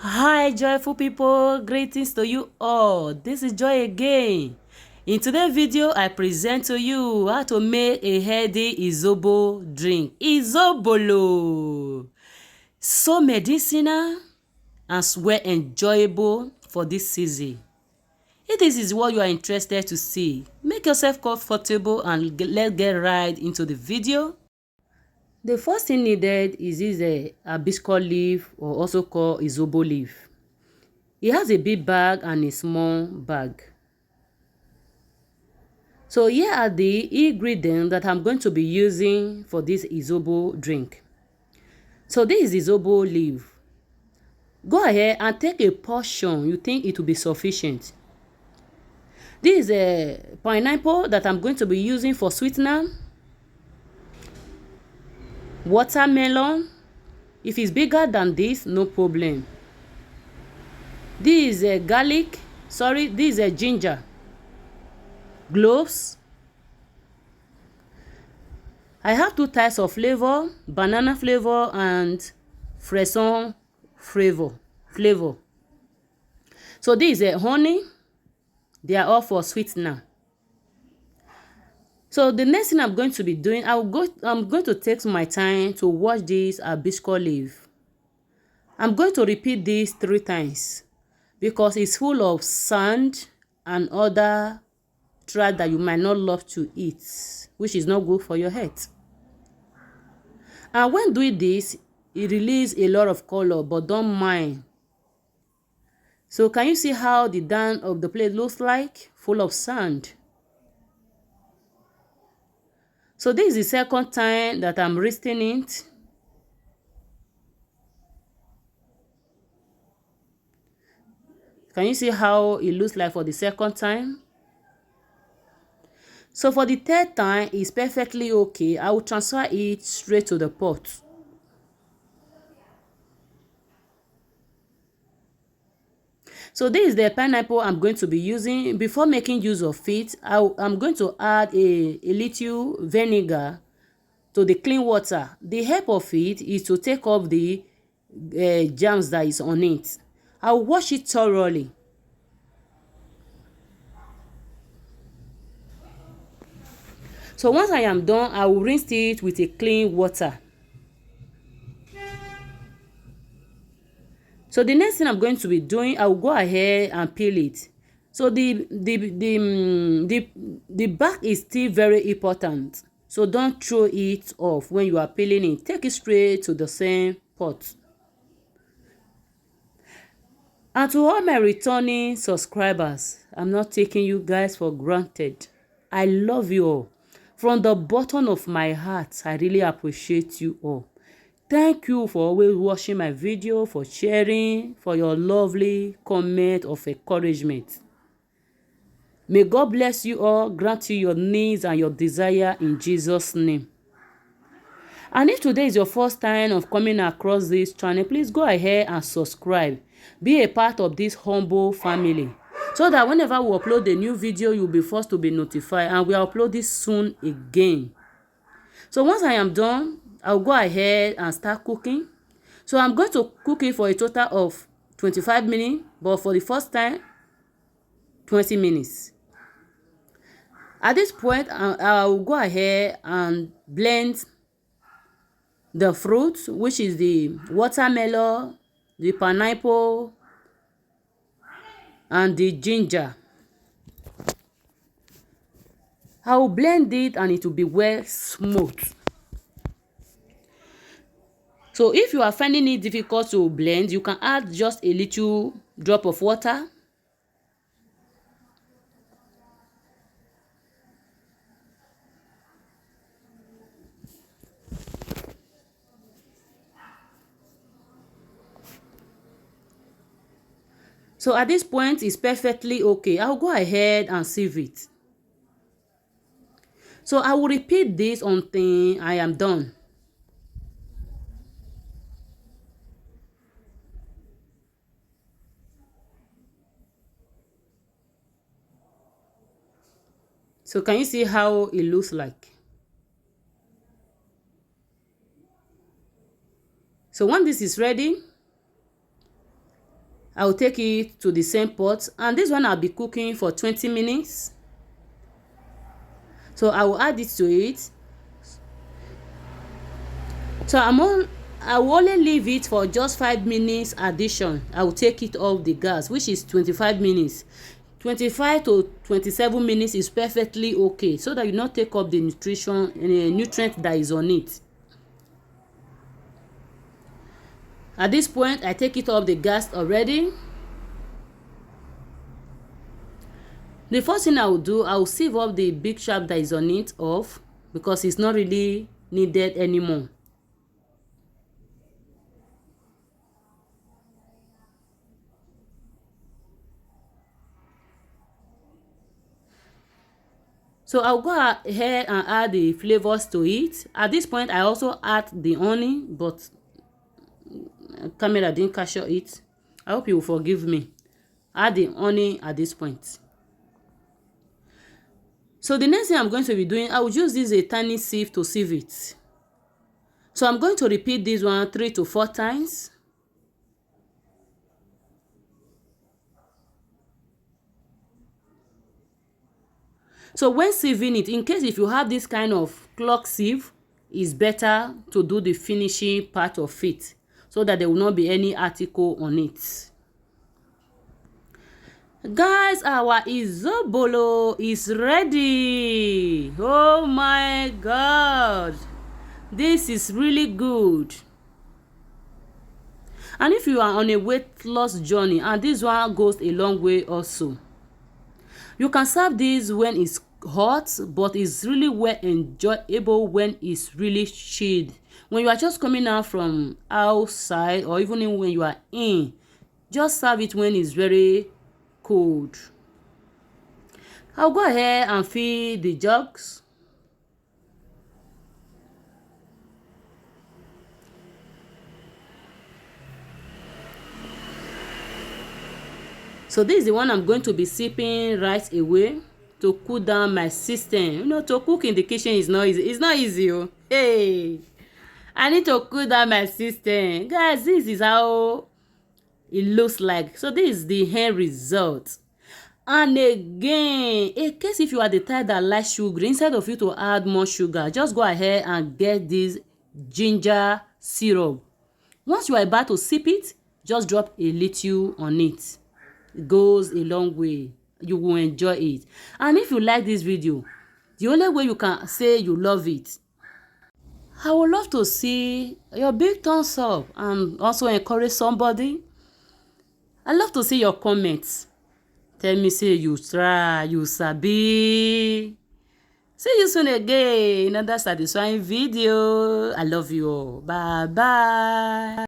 Hi, joyful people. Greetings to you all. This is Joy again. In today's video, I present to you how to make a healthy Zobo drink. Izobolo. So medicinal and well enjoyable for this season. If this is what you are interested to see, make yourself comfortable and let's get right into the video. The first thing needed is this hibiscus leaf, or also called Zobo leaf. It has a big bag and a small bag. So here are the ingredients that I'm going to be using for this Zobo drink. So this is Zobo leaf. Go ahead and take a portion you think it will be sufficient. This is a pineapple that I'm going to be using for sweetener. Watermelon. If it's bigger than this, no problem. This is a garlic. This is a ginger. Cloves. I have two types of flavor, banana flavor and fresson flavor. So this is a honey. They are all for sweetener. So the next thing I'm going to be doing, I'm going to take my time to wash this hibiscus leaf. I'm going to repeat this 3 times because it's full of sand and other trash that you might not love to eat, which is not good for your health. And when doing this, it releases a lot of color, but don't mind. So can you see how the down of the plate looks like? Full of sand. So this is the second time that I'm rinsing it. Can you see how it looks like for the second time? So for the third time, it's perfectly okay. I will transfer it straight to the pot. So this is the pineapple I'm going to be using. Before making use of it, I'm going to add a little vinegar to the clean water. The help of it is to take off the germs that is on it. I'll wash it thoroughly. So once I am done, I will rinse it with a clean water. So the next thing I'm going to be doing, I will go ahead and peel it. So the back is still very important. So don't throw it off when you are peeling it. Take it straight to the same pot. And to all my returning subscribers, I'm not taking you guys for granted. I love you all. From the bottom of my heart, I really appreciate you all. Thank you for always watching my video, for sharing, for your lovely comment of encouragement. May God bless you all, grant you your needs and your desire in Jesus' name. And if today is your first time of coming across this channel, please go ahead and subscribe. Be a part of this humble family, so that whenever we upload a new video, you'll be first to be notified, and we'll upload this soon again. So once I am done, I'll go ahead and start cooking. So I'm going to cook it for a total of 25 minutes, but for the first time, 20 minutes. At this point, I'll go ahead and blend the fruit, which is the watermelon, the pineapple, and the ginger. I will blend it and it will be well smooth. So if you are finding it difficult to blend, you can add just a little drop of water. So at this point, it's perfectly okay. I'll go ahead and sieve it. So I will repeat this until I am done. So can you see how it looks like? So when this is ready, I will take it to the same pot, and this one I'll be cooking for 20 minutes. So I will add it to it. So I will only leave it for just 5 minutes addition. I will take it off the gas, which is 25 minutes. 25 to 27 minutes is perfectly okay, so that you not take up the nutrient that is on it. At this point, I take it off the gas already. The first thing I will do, I will sieve up the big sharp that is on it off, because it's not really needed anymore. So I'll go ahead and add the flavors to it. At this point, I also add the honey, but camera didn't capture it. I hope you will forgive me. Add the honey at this point. So the next thing I'm going to be doing, I will use this a tiny sieve to sieve it. So I'm going to repeat this one 3 to 4 times. So when sieving it, in case if you have this kind of clock sieve, it's better to do the finishing part of it, so that there will not be any article on it. Guys, our Zobo is ready. Oh my god, this is really good. And if you are on a weight loss journey, and this one goes a long way also, you can serve this when it's hot, but it's really well enjoyable when it's really chilled. When you are just coming out from outside, or even when you are in, just serve it when it's very cold. I'll go ahead and fill the jugs. So this is the one I'm going to be sipping right away to cool down my system. You know, to cook in the kitchen is not easy. It's not easy. Oh. Hey, I need to cool down my system. Guys, this is how it looks like. So this is the end result. And again, in case if you are the type that likes sugar, instead of you to add more sugar, just go ahead and get this ginger syrup. Once you are about to sip it, just drop a little on it. It goes a long way. You will enjoy it. And if you like this video, the only way you can say you love it, I would love to see your big thumbs up and also encourage somebody. I love to see your comments. Tell me say you try, you sabi. See you soon again in another satisfying video. I love you all. Bye bye.